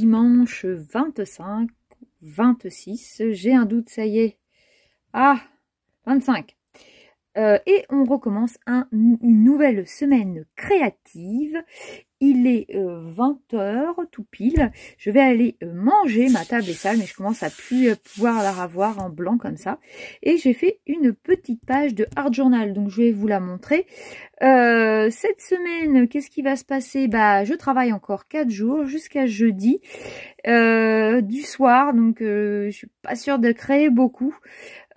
dimanche 25, 26, j'ai un doute, ça y est. Ah, 25. Et on recommence une nouvelle semaine créative. Il est 20 h tout pile. Je vais aller manger, ma table est sale, mais je commence à plus pouvoir la revoir en blanc comme ça. Et j'ai fait une petite page de Art Journal, donc je vais vous la montrer. Cette semaine, qu'est-ce qui va se passer? Bah, je travaille encore 4 jours jusqu'à jeudi du soir, donc je suis pas sûre de créer beaucoup.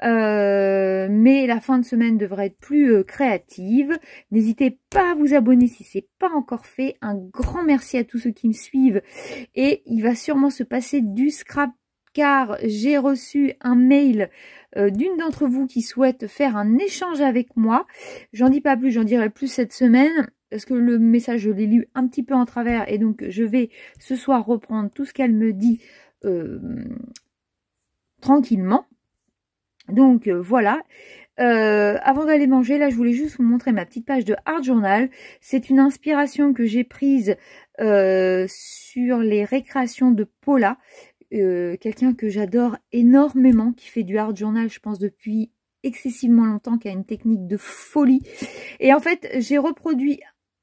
Mais la fin de semaine devrait être plus créative. N'hésitez pas à vous abonner si c'est pas encore fait. Un grand merci à tous ceux qui me suivent. Et il va sûrement se passer du scrap car j'ai reçu un mail d'une d'entre vous qui souhaite faire un échange avec moi. J'en dis pas plus, j'en dirai plus cette semaine. Parce que le message, je l'ai lu un petit peu en travers. Et donc, je vais ce soir reprendre tout ce qu'elle me dit tranquillement. Donc voilà, avant d'aller manger, là je voulais juste vous montrer ma petite page de Art Journal. C'est une inspiration que j'ai prise sur les récréations de Paula, quelqu'un que j'adore énormément, qui fait du Art Journal, je pense depuis excessivement longtemps, qui a une technique de folie. Et en fait, j'ai reproduit,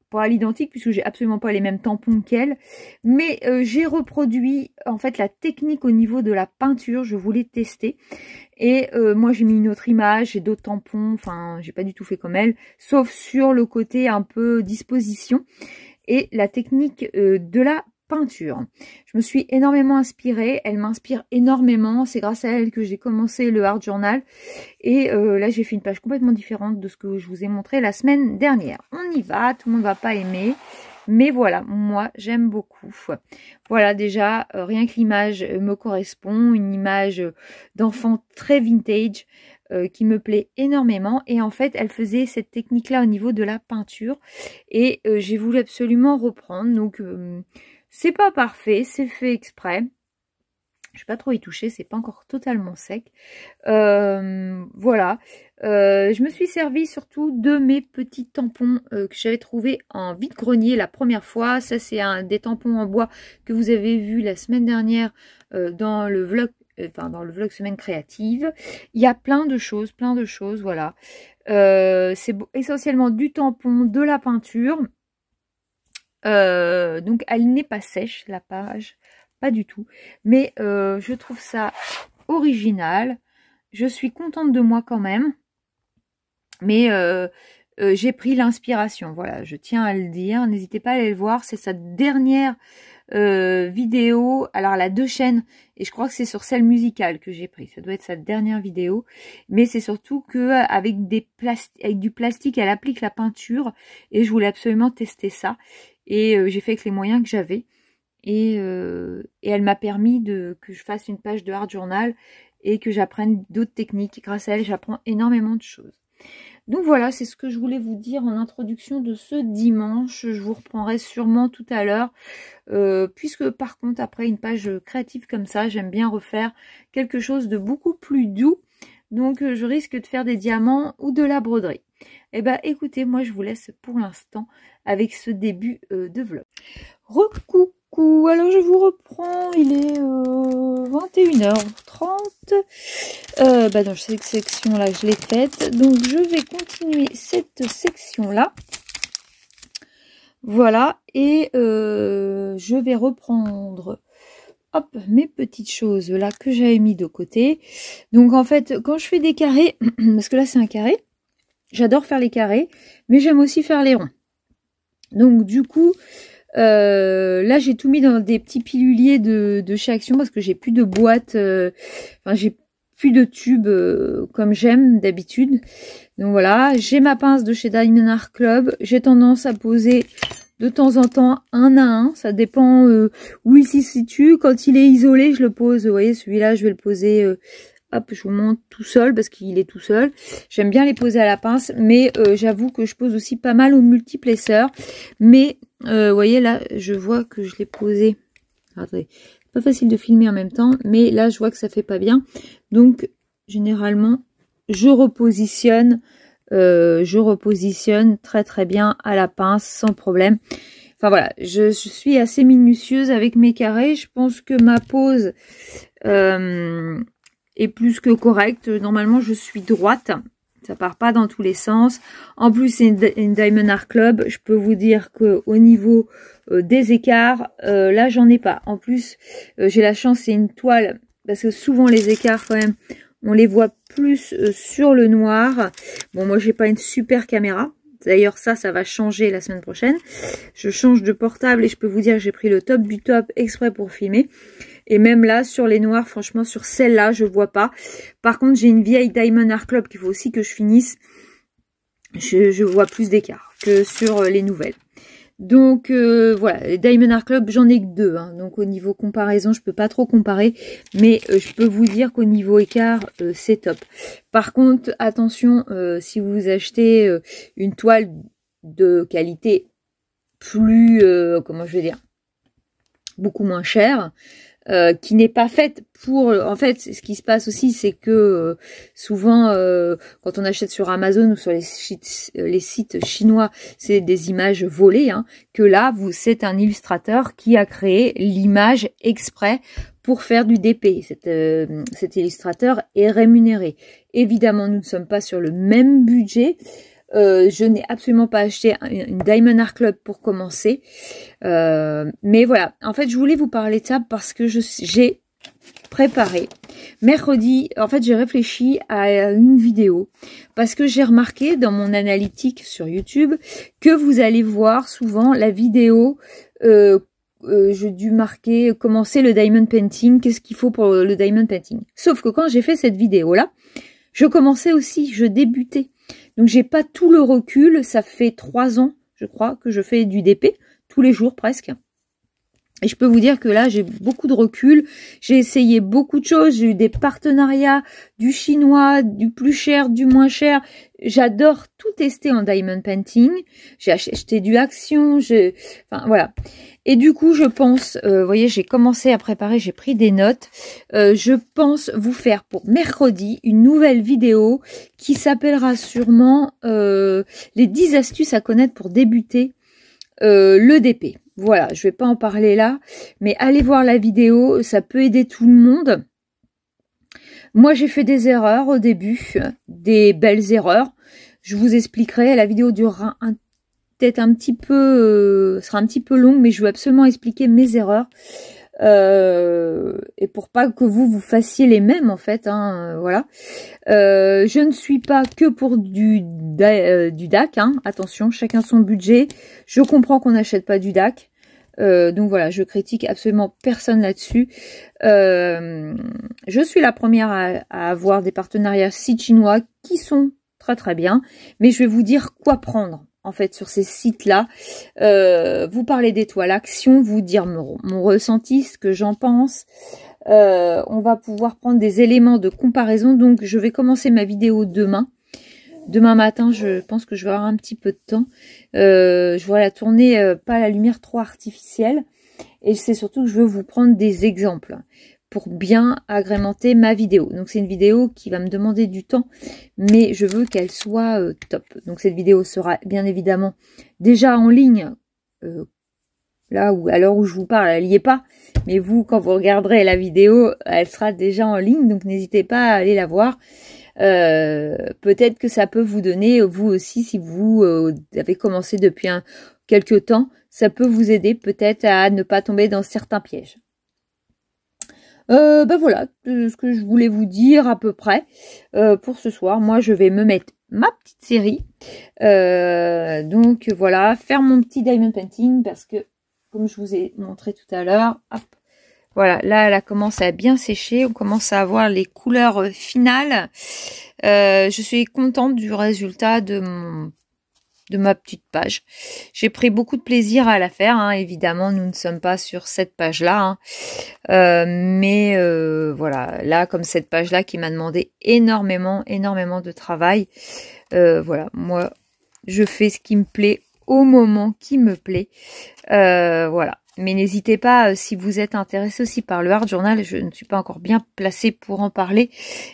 pas à l'identique puisque j'ai absolument pas les mêmes tampons qu'elle, mais j'ai reproduit en fait la technique au niveau de la peinture. Je voulais tester et moi j'ai mis une autre image, j'ai d'autres tampons, enfin j'ai pas du tout fait comme elle, sauf sur le côté un peu disposition et la technique de la peinture. Je me suis énormément inspirée, elle m'inspire énormément, c'est grâce à elle que j'ai commencé le Art Journal et là j'ai fait une page complètement différente de ce que je vous ai montré la semaine dernière. On y va, tout le monde va pas aimer, mais voilà, moi j'aime beaucoup. Voilà, déjà rien que l'image me correspond, une image d'enfant très vintage qui me plaît énormément. Et en fait, elle faisait cette technique-là au niveau de la peinture et j'ai voulu absolument reprendre. Donc c'est pas parfait, c'est fait exprès. Je vais pas trop y toucher, c'est pas encore totalement sec. Voilà. Je me suis servi surtout de mes petits tampons que j'avais trouvés en vide-grenier la première fois. Ça, c'est des tampons en bois que vous avez vu la semaine dernière dans le vlog. Enfin, dans le vlog semaine créative. Il y a plein de choses, voilà. C'est essentiellement du tampon, de la peinture. Donc elle n'est pas sèche la page, pas du tout, mais je trouve ça original. Je suis contente de moi quand même, mais j'ai pris l'inspiration, voilà, je tiens à le dire. N'hésitez pas à aller le voir, c'est sa dernière vidéo. Alors elle a 2 chaînes et je crois que c'est sur celle musicale que j'ai pris, ça doit être sa dernière vidéo, mais c'est surtout que avec du plastique elle applique la peinture et je voulais absolument tester ça et j'ai fait avec les moyens que j'avais et elle m'a permis que je fasse une page de Art Journal et que j'apprenne d'autres techniques. Grâce à elle j'apprends énormément de choses. Donc voilà, c'est ce que je voulais vous dire en introduction de ce dimanche. Je vous reprendrai sûrement tout à l'heure. Puisque par contre, après une page créative comme ça, j'aime bien refaire quelque chose de beaucoup plus doux. Donc je risque de faire des diamants ou de la broderie. Eh ben écoutez, moi je vous laisse pour l'instant avec ce début de vlog. Recoucou, alors je vous reprends, il est 21h30. Bah dans cette section là je l'ai faite, donc je vais continuer cette section là. Voilà, et je vais reprendre hop, mes petites choses là que j'avais mis de côté. Donc en fait, quand je fais des carrés, parce que là c'est un carré, j'adore faire les carrés, mais j'aime aussi faire les ronds. Donc du coup, là j'ai tout mis dans des petits piluliers de chez Action parce que j'ai plus de boîte, enfin j'ai plus de tubes comme j'aime d'habitude. Donc voilà, j'ai ma pince de chez Diamond Art Club. J'ai tendance à poser de temps en temps un à un. Ça dépend où il s'y situe. Quand il est isolé, je le pose. Vous voyez, celui-là, je vais le poser. Hop, je vous montre tout seul parce qu'il est tout seul. J'aime bien les poser à la pince, mais j'avoue que je pose aussi pas mal au multiplesseur. Mais vous voyez là, je vois que je l'ai posé. Attendez, c'est pas facile de filmer en même temps, mais là je vois que ça fait pas bien. Donc généralement, je repositionne très très bien à la pince sans problème. Enfin voilà, je suis assez minutieuse avec mes carrés. Je pense que ma pose est plus que correcte. Normalement, je suis droite. Ça part pas dans tous les sens. En plus, c'est une Diamond Art Club. Je peux vous dire que au niveau des écarts, là, j'en ai pas. En plus, j'ai la chance, c'est une toile, parce que souvent les écarts, quand même, on les voit plus sur le noir. Bon, moi, j'ai pas une super caméra. D'ailleurs, ça va changer la semaine prochaine. Je change de portable et je peux vous dire que j'ai pris le top du top exprès pour filmer. Et même là, sur les noirs, franchement, sur celle-là, je vois pas. Par contre, j'ai une vieille Diamond Art Club qu'il faut aussi que je finisse. Je vois plus d'écart que sur les nouvelles. Donc, voilà, les Diamond Art Club, j'en ai que 2. Hein, donc, au niveau comparaison, je peux pas trop comparer. Mais je peux vous dire qu'au niveau écart, c'est top. Par contre, attention, si vous achetez une toile de qualité plus, comment je vais dire, beaucoup moins chère, qui n'est pas faite pour... En fait, ce qui se passe aussi, c'est que souvent, quand on achète sur Amazon ou sur les sites chinois, c'est des images volées, hein, que là, c'est un illustrateur qui a créé l'image exprès pour faire du DP. Cet illustrateur est rémunéré. Évidemment, nous ne sommes pas sur le même budget. Je n'ai absolument pas acheté une Diamond Art Club pour commencer. Mais voilà, en fait, je voulais vous parler de ça parce que j'ai préparé. Mercredi, en fait, j'ai réfléchi à une vidéo parce que j'ai remarqué dans mon analytique sur YouTube que vous allez voir souvent la vidéo... j'ai dû marquer commencer le diamond painting, qu'est-ce qu'il faut pour le diamond painting. Sauf que quand j'ai fait cette vidéo-là, je commençais aussi, je débutais. Donc, j'ai pas tout le recul. Ça fait 3 ans, je crois, que je fais du DP, tous les jours presque. Et je peux vous dire que là, j'ai beaucoup de recul. J'ai essayé beaucoup de choses. J'ai eu des partenariats, du chinois, du plus cher, du moins cher. J'adore tout tester en diamond painting. J'ai acheté du Action. Enfin, voilà. Et du coup, je pense, vous voyez, j'ai commencé à préparer, j'ai pris des notes. Je pense vous faire pour mercredi une nouvelle vidéo qui s'appellera sûrement les 10 astuces à connaître pour débuter le DP. Voilà, je vais pas en parler là, mais allez voir la vidéo, ça peut aider tout le monde. Moi, j'ai fait des erreurs au début, des belles erreurs. Je vous expliquerai, la vidéo durera peut-être un petit peu, sera un petit peu longue, mais je veux absolument expliquer mes erreurs. Et pour pas que vous fassiez les mêmes en fait, hein, voilà. Je ne suis pas que pour du DAC, hein, attention, chacun son budget. Je comprends qu'on n'achète pas du DAC. Donc voilà, je critique absolument personne là-dessus. Je suis la première à avoir des partenariats sites chinois qui sont très très bien, mais je vais vous dire quoi prendre en fait sur ces sites-là. Vous parler des toiles Action, vous dire mon ressenti, ce que j'en pense. On va pouvoir prendre des éléments de comparaison. Donc je vais commencer ma vidéo demain. Demain matin, je pense que je vais avoir un petit peu de temps. Je vais la tourner, pas la lumière trop artificielle. Et c'est surtout que je veux vous prendre des exemples pour bien agrémenter ma vidéo. Donc c'est une vidéo qui va me demander du temps, mais je veux qu'elle soit top. Donc cette vidéo sera bien évidemment déjà en ligne, là où à l'heure où je vous parle, elle n'y est pas. Mais vous, quand vous regarderez la vidéo, elle sera déjà en ligne, donc n'hésitez pas à aller la voir. Peut-être que ça peut vous donner, vous aussi, si vous avez commencé depuis quelques temps, ça peut vous aider peut-être à ne pas tomber dans certains pièges. Ben voilà ce que je voulais vous dire à peu près pour ce soir. Moi, je vais me mettre ma petite série. Donc voilà, faire mon petit diamond painting parce que, comme je vous ai montré tout à l'heure, hop, voilà, là, elle commence à bien sécher. On commence à avoir les couleurs finales. Je suis contente du résultat de ma petite page. J'ai pris beaucoup de plaisir à la faire. Hein. Évidemment, nous ne sommes pas sur cette page-là. Hein. Mais voilà, là, comme cette page-là qui m'a demandé énormément de travail. Voilà, moi, je fais ce qui me plaît au moment qui me plaît. Voilà. Mais n'hésitez pas, si vous êtes intéressé aussi par le Art Journal, je ne suis pas encore bien placée pour en parler.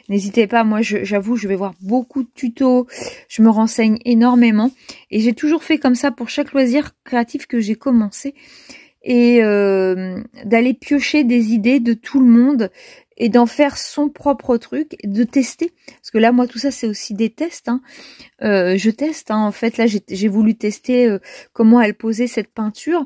N'hésitez pas, moi j'avoue, je vais voir beaucoup de tutos, je me renseigne énormément. Et j'ai toujours fait comme ça pour chaque loisir créatif que j'ai commencé. Et d'aller piocher des idées de tout le monde et d'en faire son propre truc, de tester. Parce que là, moi, tout ça, c'est aussi des tests. Hein. Je teste, hein. En fait, là, j'ai voulu tester comment elle posait cette peinture.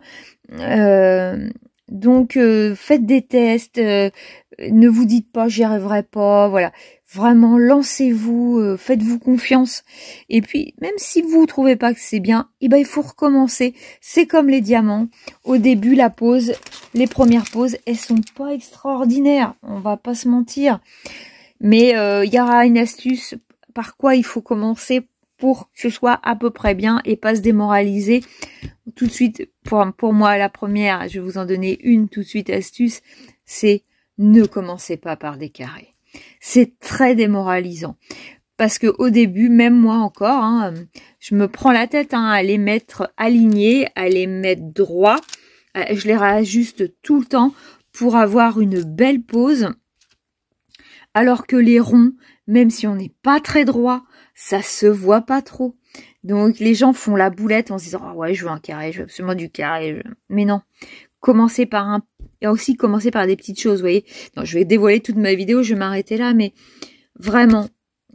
Donc, faites des tests. Ne vous dites pas, j'y arriverai pas. Voilà. Vraiment, lancez-vous, faites-vous confiance. Et puis, même si vous trouvez pas que c'est bien, eh ben, il faut recommencer. C'est comme les diamants. Au début, la pose, les premières poses, elles sont pas extraordinaires. On va pas se mentir. Mais il y aura une astuce par quoi il faut commencer pour que ce soit à peu près bien et pas se démoraliser. Tout de suite, pour moi, la première, je vais vous en donner une tout de suite astuce, c'est ne commencez pas par des carrés. C'est très démoralisant. Parce que au début, même moi encore, hein, je me prends la tête hein, à les mettre alignés, à les mettre droits. Je les réajuste tout le temps pour avoir une belle pose. Alors que les ronds, même si on n'est pas très droit, ça se voit pas trop. Donc les gens font la boulette en se disant « Ah ouais, je veux un carré, je veux absolument du carré. » Mais non, commencez par un... Et aussi commencer par des petites choses, vous voyez. Non, je vais dévoiler toute ma vidéo, je vais m'arrêter là, mais vraiment,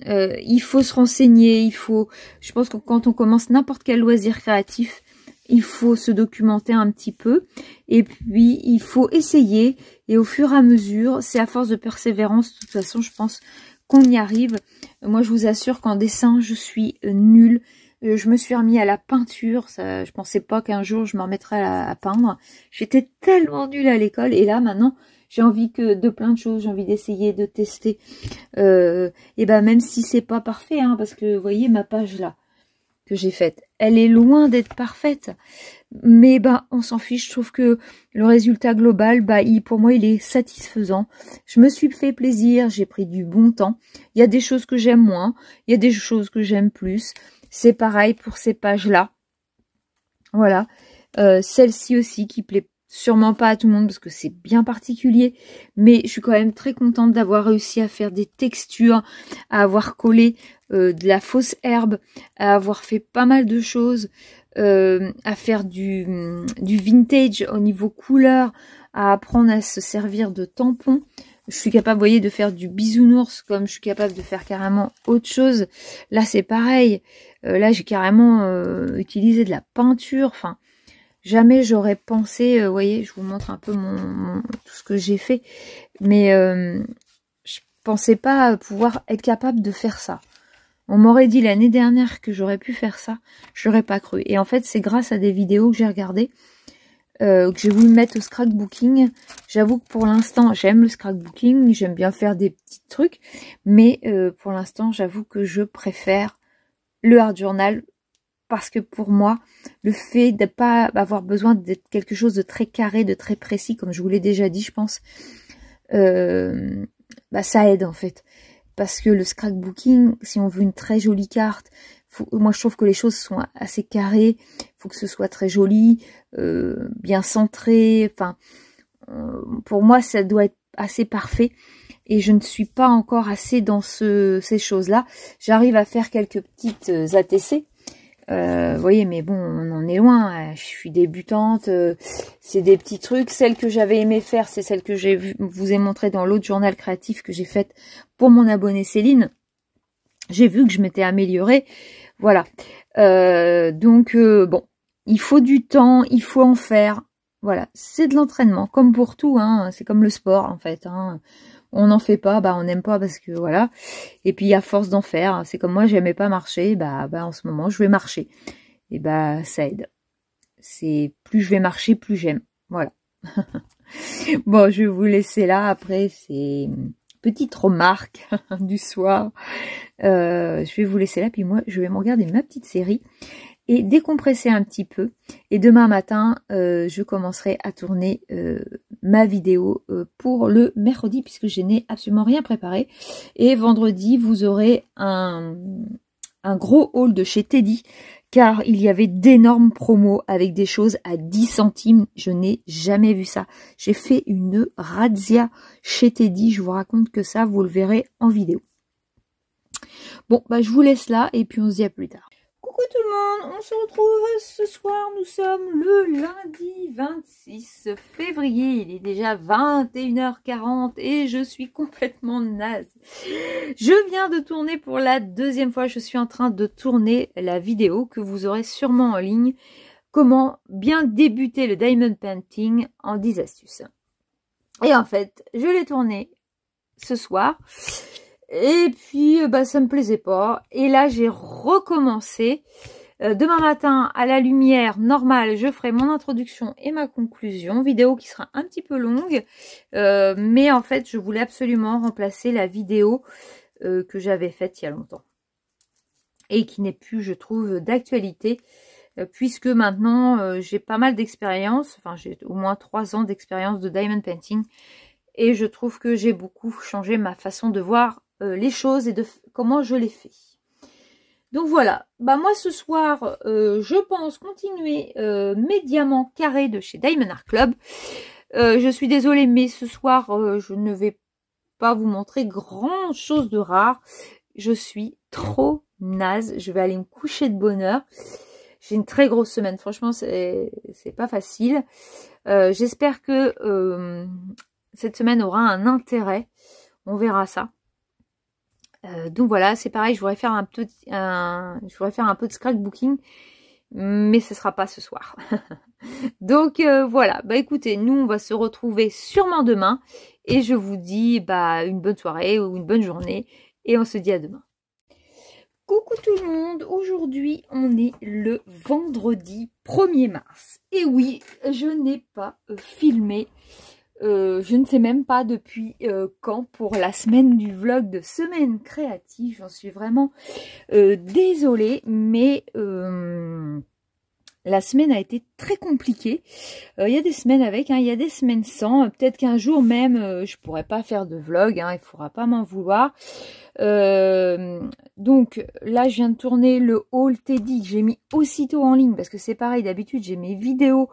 il faut se renseigner, il faut... Je pense que quand on commence n'importe quel loisir créatif, il faut se documenter un petit peu. Et puis, il faut essayer. Et au fur et à mesure, c'est à force de persévérance, de toute façon, je pense qu'on y arrive. Moi, je vous assure qu'en dessin, je suis nulle. Je me suis remis à la peinture. Ça, je pensais pas qu'un jour, je me remettrais à peindre. J'étais tellement nulle à l'école. Et là, maintenant, j'ai envie que de plein de choses. J'ai envie d'essayer, de tester. Et ben, même si c'est pas parfait, hein, parce que, vous voyez, ma page là, que j'ai faite, elle est loin d'être parfaite. Mais ben, on s'en fiche. Je trouve que le résultat global, bah, pour moi, il est satisfaisant. Je me suis fait plaisir. J'ai pris du bon temps. Il y a des choses que j'aime moins. Il y a des choses que j'aime plus. C'est pareil pour ces pages-là. Voilà. Celle-ci aussi qui plaît sûrement pas à tout le monde parce que c'est bien particulier. Mais je suis quand même très contente d'avoir réussi à faire des textures, à avoir collé de la fausse herbe, à avoir fait pas mal de choses, à faire du vintage au niveau couleur, à apprendre à se servir de tampons. Je suis capable, vous voyez, de faire du bisounours comme je suis capable de faire carrément autre chose. Là, c'est pareil. Là, j'ai carrément utilisé de la peinture. Enfin, jamais j'aurais pensé, vous voyez, je vous montre un peu tout ce que j'ai fait. Mais je pensais pas pouvoir être capable de faire ça. On m'aurait dit l'année dernière que j'aurais pu faire ça. Je n'aurais pas cru. Et en fait, c'est grâce à des vidéos que j'ai regardées. Que j'ai voulu mettre au scrapbooking. J'avoue que pour l'instant, j'aime le scrapbooking, j'aime bien faire des petits trucs, mais pour l'instant, j'avoue que je préfère le art journal parce que pour moi, le fait de ne pas avoir besoin d'être quelque chose de très carré, de très précis, comme je vous l'ai déjà dit, je pense, bah, ça aide en fait. Parce que le scrapbooking, si on veut une très jolie carte, moi je trouve que les choses sont assez carrées, il faut que ce soit très joli, bien centré, enfin, pour moi ça doit être assez parfait, et je ne suis pas encore assez dans ces choses-là. J'arrive à faire quelques petites ATC, vous voyez, mais bon, on en est loin, je suis débutante, c'est des petits trucs. Celle que j'avais aimé faire, c'est celle que vous ai montré dans l'autre journal créatif que j'ai faite pour mon abonnée Céline. J'ai vu que je m'étais améliorée, voilà. Donc, bon, il faut du temps, il faut en faire, voilà. C'est de l'entraînement, comme pour tout, hein, c'est comme le sport, en fait, hein. On n'en fait pas, bah on n'aime pas parce que voilà. Et puis à force d'en faire, c'est comme moi, j'aimais pas marcher, bah en ce moment je vais marcher. Et bah ça aide. C'est plus je vais marcher, plus j'aime. Voilà. Bon, je vais vous laisser là. Après, c'est petite remarque du soir. Je vais vous laisser là, puis moi je vais me regarder ma petite série et décompresser un petit peu. Et demain matin, je commencerai à tourner ma vidéo pour le mercredi, puisque je n'ai absolument rien préparé. Et vendredi, vous aurez un un gros haul de chez Teddy, car il y avait d'énormes promos avec des choses à 10 centimes. Je n'ai jamais vu ça. J'ai fait une razzia chez Teddy. Je vous raconte que ça, vous le verrez en vidéo. Bon, bah, je vous laisse là et puis on se dit à plus tard. Coucou tout le monde, on se retrouve ce soir. Nous sommes le lundi 26 février. Il est déjà 21h40 et je suis complètement naze. Je viens de tourner pour la deuxième fois. Je suis en train de tourner la vidéo que vous aurez sûrement en ligne. Comment bien débuter le diamond painting en 10 astuces. Et en fait, je l'ai tourné ce soir. Et puis, bah, ça me plaisait pas. Et là, j'ai recommencé. Demain matin, à la lumière normale, je ferai mon introduction et ma conclusion. Vidéo qui sera un petit peu longue. Mais en fait, je voulais absolument remplacer la vidéo que j'avais faite il y a longtemps. Et qui n'est plus, je trouve, d'actualité. Puisque maintenant, j'ai pas mal d'expérience. Enfin, j'ai au moins 3 ans d'expérience de diamond painting. Et je trouve que j'ai beaucoup changé ma façon de voir les choses et de comment je les fais. Donc voilà, bah moi ce soir, je pense continuer mes diamants carrés de chez Diamond Art Club. Je suis désolée, mais ce soir, je ne vais pas vous montrer grand chose de rare. Je suis trop naze, je vais aller me coucher de bonne heure. J'ai une très grosse semaine, franchement, c'est pas facile. J'espère que cette semaine aura un intérêt, on verra ça. Donc voilà, c'est pareil, je voudrais faire un peu de scrapbooking, mais ce sera pas ce soir. Donc voilà, bah écoutez, nous on va se retrouver sûrement demain et je vous dis bah une bonne soirée ou une bonne journée et on se dit à demain. Coucou tout le monde, aujourd'hui on est le vendredi 1er mars. Et oui, je n'ai pas filmé. Je ne sais même pas depuis quand pour la semaine du vlog de semaine créative. J'en suis vraiment désolée, mais la semaine a été très compliquée. Il y a des semaines avec, hein, il y a des semaines sans. Peut-être qu'un jour même, je pourrais pas faire de vlog, hein, il ne faudra pas m'en vouloir. Donc là, je viens de tourner le haul Teddy que j'ai mis aussitôt en ligne parce que c'est pareil, d'habitude, j'ai mes vidéos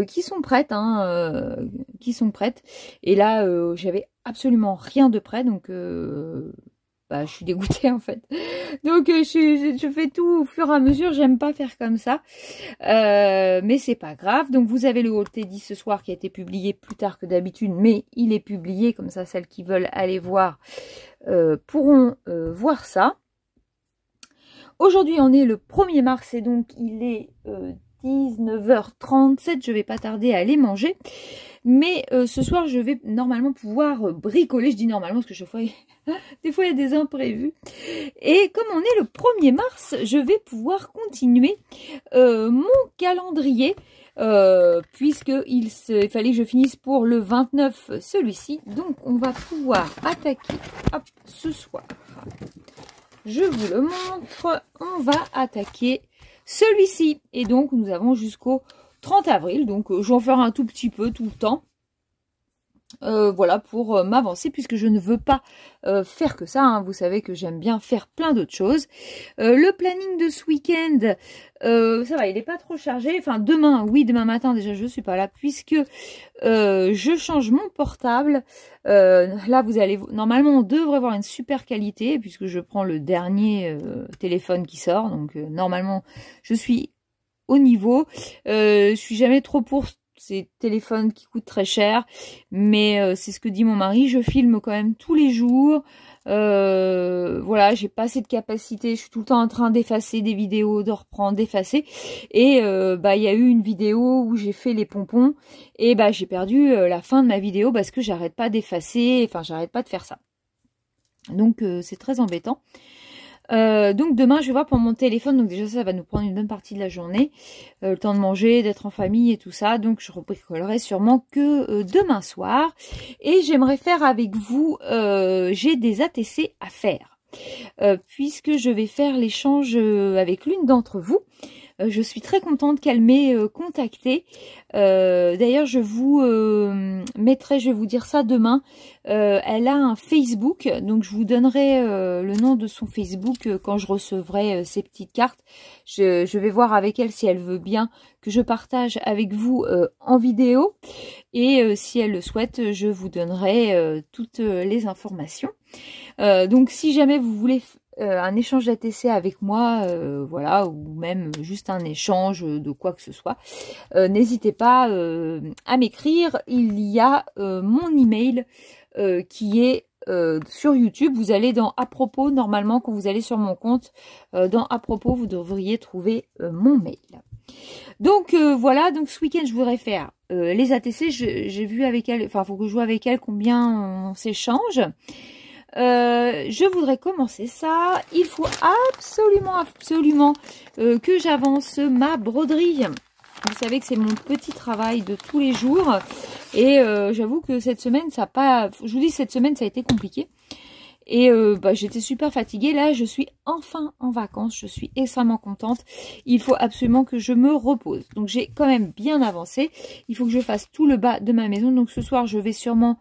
qui sont prêtes, hein, Et là, j'avais absolument rien de prêt, donc bah, je suis dégoûtée en fait. Donc je fais tout au fur et à mesure, j'aime pas faire comme ça. Mais c'est pas grave. Donc vous avez le haul Teddy ce soir qui a été publié plus tard que d'habitude, mais il est publié, comme ça celles qui veulent aller voir pourront voir ça. Aujourd'hui on est le 1er mars et donc il est 19h37, je vais pas tarder à aller manger. Mais ce soir, je vais normalement pouvoir bricoler. Je dis normalement parce que des fois, il y a des imprévus. Et comme on est le 1er mars, je vais pouvoir continuer mon calendrier. Puisqu'il fallait que je finisse pour le 29 celui-ci. Donc, on va pouvoir attaquer hop, ce soir. Je vous le montre. On va attaquer celui-ci. Et donc, nous avons jusqu'au 30 avril, donc je vais en faire un tout petit peu tout le temps. Voilà, pour m'avancer, puisque je ne veux pas faire que ça, hein. Vous savez que j'aime bien faire plein d'autres choses. Le planning de ce week-end, ça va, il n'est pas trop chargé. Enfin, demain, oui, demain matin, déjà, je ne suis pas là, puisque je change mon portable. Là, vous allez... Normalement, on devrait avoir une super qualité, puisque je prends le dernier téléphone qui sort. Donc, normalement, je suis au niveau. Je suis jamais trop pour ces téléphones qui coûtent très cher, mais c'est ce que dit mon mari, je filme quand même tous les jours. Voilà, j'ai pas assez de capacité, je suis tout le temps en train d'effacer des vidéos, de reprendre, d'effacer. Et bah il y a eu une vidéo où j'ai fait les pompons et bah j'ai perdu la fin de ma vidéo parce que j'arrête pas d'effacer, enfin j'arrête pas de faire ça. Donc c'est très embêtant. Donc demain je vais voir pour mon téléphone, donc déjà ça va nous prendre une bonne partie de la journée, le temps de manger, d'être en famille et tout ça, donc je rebricolerai sûrement que demain soir. Et j'aimerais faire avec vous, j'ai des ATC à faire, puisque je vais faire l'échange avec l'une d'entre vous. Je suis très contente qu'elle m'ait contactée. D'ailleurs, je vous mettrai, je vais vous dire ça demain. Elle a un Facebook, donc je vous donnerai le nom de son Facebook quand je recevrai ces petites cartes. Je vais voir avec elle si elle veut bien que je partage avec vous en vidéo. Et si elle le souhaite, je vous donnerai toutes les informations. Donc si jamais vous voulez un échange d'ATC avec moi, voilà, ou même juste un échange de quoi que ce soit, n'hésitez pas à m'écrire. Il y a mon email qui est sur YouTube. Vous allez dans à propos, normalement quand vous allez sur mon compte, dans à propos, vous devriez trouver mon mail. Donc voilà, donc ce week-end je voudrais faire les ATC. J'ai vu avec elle, enfin faut que je joue avec elle combien on s'échange. Je voudrais commencer ça. Il faut absolument que j'avance ma broderie. Vous savez que c'est mon petit travail de tous les jours. Et j'avoue que cette semaine, ça n'a pas... Je vous dis, cette semaine, ça a été compliqué. Et j'étais super fatiguée. Là, je suis enfin en vacances. Je suis extrêmement contente. Il faut absolument que je me repose. Donc, j'ai quand même bien avancé. Il faut que je fasse tout le bas de ma maison. Donc, ce soir, je vais sûrement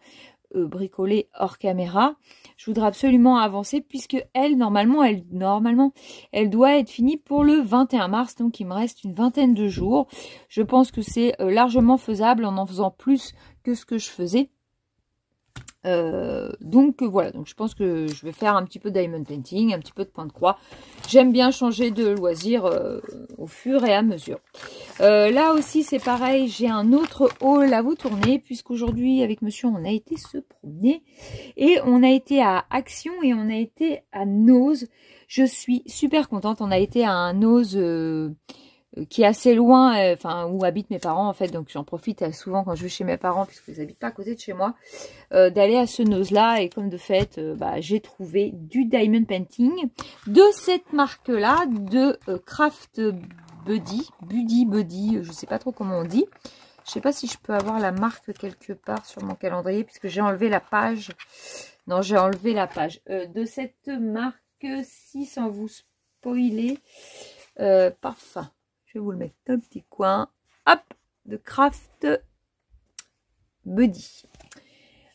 bricoler hors caméra. Je voudrais absolument avancer puisque elle, normalement, elle doit être finie pour le 21 mars. Donc, il me reste une vingtaine de jours. Je pense que c'est largement faisable en faisant plus que ce que je faisais. Donc voilà, donc je pense que je vais faire un petit peu de diamond painting, un petit peu de point de croix. J'aime bien changer de loisir au fur et à mesure. Là aussi c'est pareil, j'ai un autre haul à vous tourner puisqu'aujourd'hui avec monsieur on a été se promener et on a été à Action et on a été à Nose. Je suis super contente, on a été à un Nose qui est assez loin, où habitent mes parents en fait, donc j'en profite souvent quand je vais chez mes parents puisqu'ils habitent pas à côté de chez moi, d'aller à ce Nose là. Et comme de fait j'ai trouvé du diamond painting de cette marque là, de Craft Buddy, je sais pas trop comment on dit. Je sais pas si je peux avoir la marque quelque part sur mon calendrier puisque j'ai enlevé la page. Non, j'ai enlevé la page de cette marque-ci sans vous spoiler. Parfum. Je vais vous le mettre dans le petit coin. Hop, de Craft Buddy.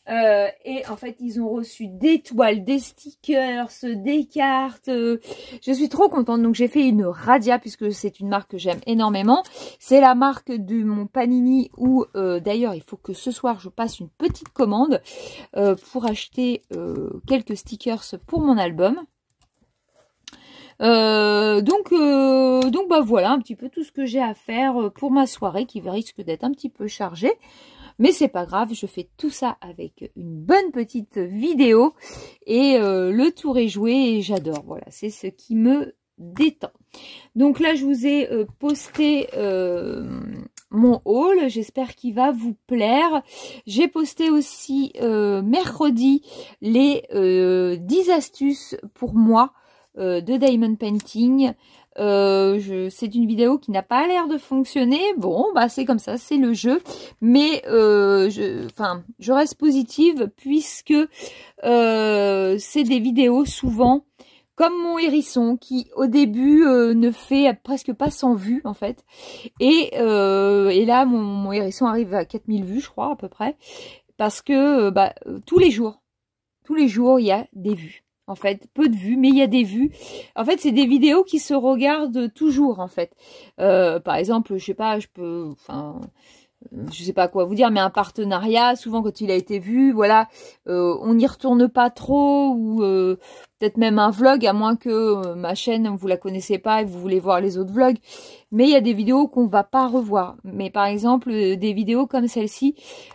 Et en fait, ils ont reçu des toiles, des stickers, des cartes. Je suis trop contente. Donc, j'ai fait une radia puisque c'est une marque que j'aime énormément. C'est la marque de mon Panini où, d'ailleurs, il faut que ce soir, je passe une petite commande pour acheter quelques stickers pour mon album. Donc voilà un petit peu tout ce que j'ai à faire pour ma soirée qui risque d'être un petit peu chargée. Mais c'est pas grave, je fais tout ça avec une bonne petite vidéo et le tour est joué et j'adore. Voilà, c'est ce qui me détend. Donc là, je vous ai posté mon haul. J'espère qu'il va vous plaire. J'ai posté aussi mercredi les 10 astuces pour moi de diamond painting. C'est une vidéo qui n'a pas l'air de fonctionner. Bon, bah c'est comme ça, c'est le jeu. Mais je reste positive puisque c'est des vidéos souvent comme mon hérisson qui au début ne fait presque pas 100 vues en fait. Et là mon hérisson arrive à 4000 vues je crois à peu près. Parce que tous les jours il y a des vues. En fait, peu de vues, mais il y a des vues. En fait, c'est des vidéos qui se regardent toujours, en fait. Par exemple, je sais pas, je sais pas quoi vous dire, mais un partenariat, souvent quand il a été vu, voilà, on n'y retourne pas trop, ou peut-être même un vlog, à moins que ma chaîne, vous la connaissez pas et vous voulez voir les autres vlogs. Mais il y a des vidéos qu'on va pas revoir. Mais par exemple, des vidéos comme celle-ci,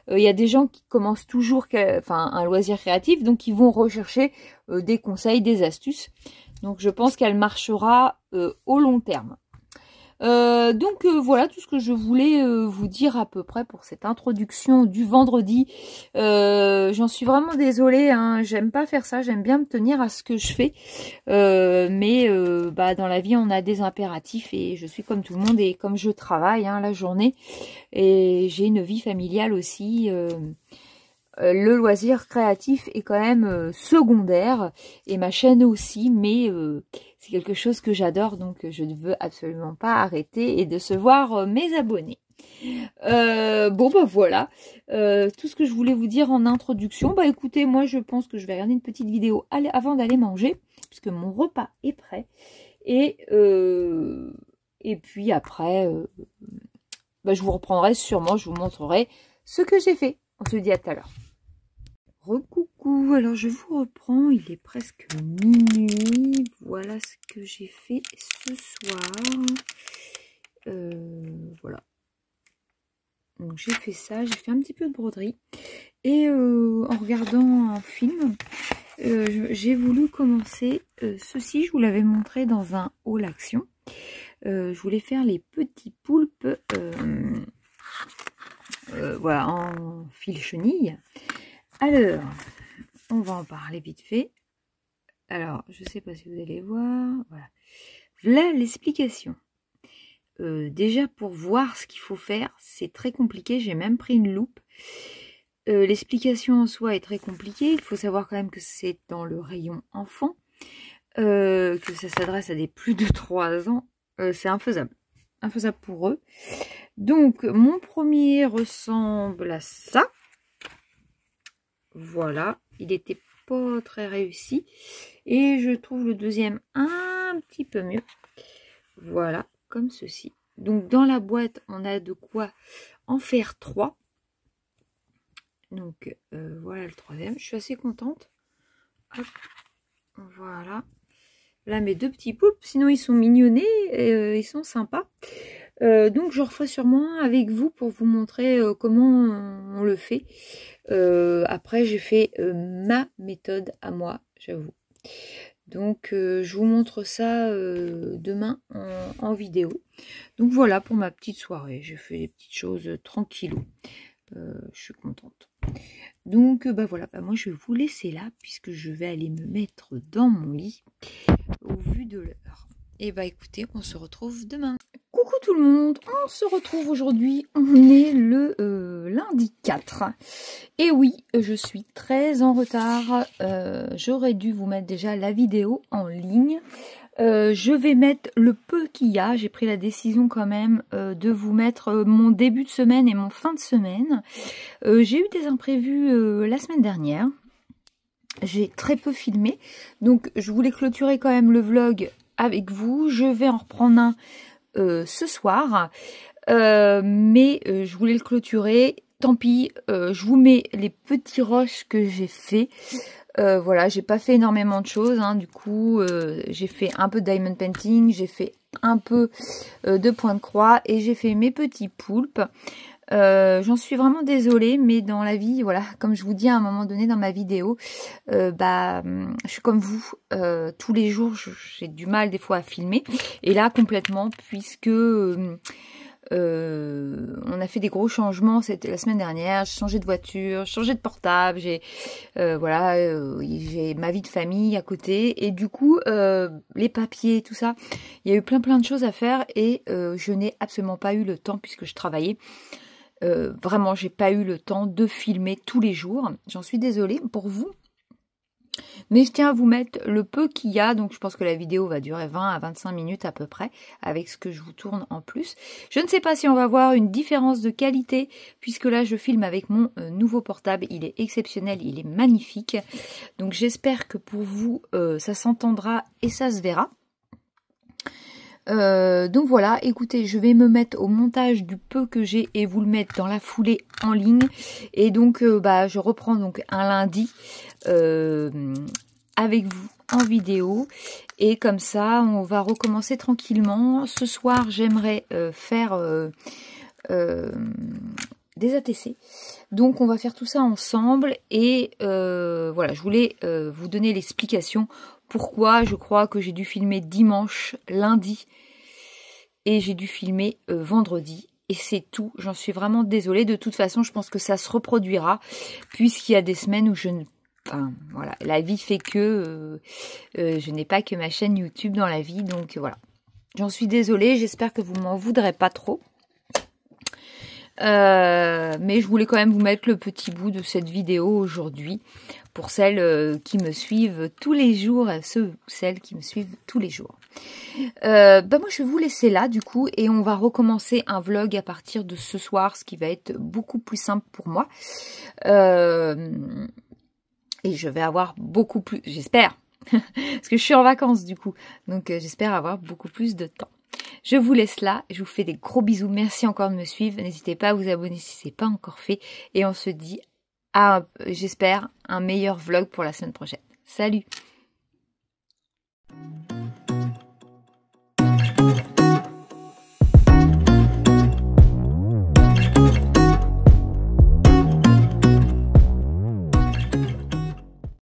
il y a des gens qui commencent toujours un loisir créatif, donc ils vont rechercher des conseils, des astuces. Donc je pense qu'elle marchera au long terme. Donc voilà tout ce que je voulais vous dire à peu près pour cette introduction du vendredi. J'en suis vraiment désolée, hein, j'aime pas faire ça, j'aime bien me tenir à ce que je fais. Mais dans la vie on a des impératifs et je suis comme tout le monde et comme je travaille la journée et j'ai une vie familiale aussi. le loisir créatif est quand même secondaire et ma chaîne aussi, mais c'est quelque chose que j'adore, donc je ne veux absolument pas arrêter et décevoir mes abonnés. Bon bah voilà, tout ce que je voulais vous dire en introduction. Bah écoutez, moi je pense que je vais regarder une petite vidéo avant d'aller manger, puisque mon repas est prêt. Et puis après, bah, je vous reprendrai sûrement, je vous montrerai ce que j'ai fait. On se dit à tout à l'heure. Recoucou, alors je vous reprends, il est presque minuit. Voilà ce que j'ai fait ce soir. Voilà. Donc j'ai fait ça, j'ai fait un petit peu de broderie. Et en regardant un film, j'ai voulu commencer ceci. Je vous l'avais montré dans un haul action. Je voulais faire les petits poulpes voilà, en fil chenille. Alors, on va en parler vite fait. Alors, je ne sais pas si vous allez voir. Voilà, là l'explication. Déjà, pour voir ce qu'il faut faire, c'est très compliqué. J'ai même pris une loupe. L'explication en soi est très compliquée. Il faut savoir quand même que c'est dans le rayon enfant, que ça s'adresse à des plus de 3 ans. C'est infaisable. Infaisable pour eux. Donc, mon premier ressemble à ça. Voilà. Il était pas très réussi. Et je trouve le deuxième un petit peu mieux. Voilà, comme ceci. Donc, dans la boîte, on a de quoi en faire 3. Donc, voilà le troisième. Je suis assez contente. Hop. Voilà. Là, mes 2 petits poulpes. Sinon, ils sont mignonnés. Ils sont sympas. Donc, je referai sûrement avec vous pour vous montrer comment on le fait. Après, j'ai fait ma méthode à moi, j'avoue. Donc, je vous montre ça demain en vidéo. Donc, voilà pour ma petite soirée. J'ai fait des petites choses tranquillou. Je suis contente. Donc, bah voilà, bah moi je vais vous laisser là puisque je vais aller me mettre dans mon lit au vu de l'heure. Et bah écoutez, on se retrouve demain. Coucou tout le monde, on se retrouve aujourd'hui, on est le lundi 4. Et oui, je suis très en retard, j'aurais dû vous mettre déjà la vidéo en ligne. Je vais mettre le peu qu'il y a. J'ai pris la décision quand même de vous mettre mon début de semaine et mon fin de semaine. J'ai eu des imprévus la semaine dernière. J'ai très peu filmé. Donc je voulais clôturer quand même le vlog avec vous. Je vais en reprendre un ce soir. Mais je voulais le clôturer. Tant pis, je vous mets les petits rushs que j'ai fait. Voilà, j'ai pas fait énormément de choses, hein, du coup j'ai fait un peu de diamond painting, j'ai fait un peu de point de croix et j'ai fait mes petits poulpes. J'en suis vraiment désolée, mais dans la vie, voilà, comme je vous dis à un moment donné dans ma vidéo, bah je suis comme vous, tous les jours j'ai du mal des fois à filmer, et là complètement, puisque on a fait des gros changements, c'était la semaine dernière, j'ai changé de voiture, changé de portable, j'ai voilà, j'ai ma vie de famille à côté, et du coup les papiers, tout ça, il y a eu plein de choses à faire, et je n'ai absolument pas eu le temps puisque je travaillais. Vraiment, j'ai pas eu le temps de filmer tous les jours. J'en suis désolée pour vous. Mais je tiens à vous mettre le peu qu'il y a. Donc, je pense que la vidéo va durer 20 à 25 minutes à peu près, avec ce que je vous tourne en plus. Je ne sais pas si on va voir une différence de qualité, puisque là, je filme avec mon nouveau portable. Il est exceptionnel, il est magnifique. Donc, j'espère que pour vous, ça s'entendra et ça se verra. Donc voilà, écoutez, je vais me mettre au montage du peu que j'ai et vous le mettre dans la foulée en ligne. Et donc, bah, je reprends donc un lundi avec vous en vidéo. Et comme ça, on va recommencer tranquillement. Ce soir, j'aimerais faire des ATC. Donc, on va faire tout ça ensemble. Et voilà, je voulais vous donner l'explication. Pourquoi je crois que j'ai dû filmer dimanche, lundi et j'ai dû filmer vendredi. Et c'est tout. J'en suis vraiment désolée. De toute façon, je pense que ça se reproduira puisqu'il y a des semaines où je ne... Enfin, voilà. La vie fait que je n'ai pas que ma chaîne YouTube dans la vie. Donc, voilà. J'en suis désolée. J'espère que vous m'en voudrez pas trop. Mais je voulais quand même vous mettre le petit bout de cette vidéo aujourd'hui pour celles qui me suivent tous les jours, celles qui me suivent tous les jours. Moi je vais vous laisser là du coup et on va recommencer un vlog à partir de ce soir, ce qui va être beaucoup plus simple pour moi. Et je vais avoir beaucoup plus, j'espère, parce que je suis en vacances du coup, donc j'espère avoir beaucoup plus de temps. Je vous laisse là, je vous fais des gros bisous, merci encore de me suivre, n'hésitez pas à vous abonner si ce n'est pas encore fait, et on se dit à, j'espère, un meilleur vlog pour la semaine prochaine. Salut!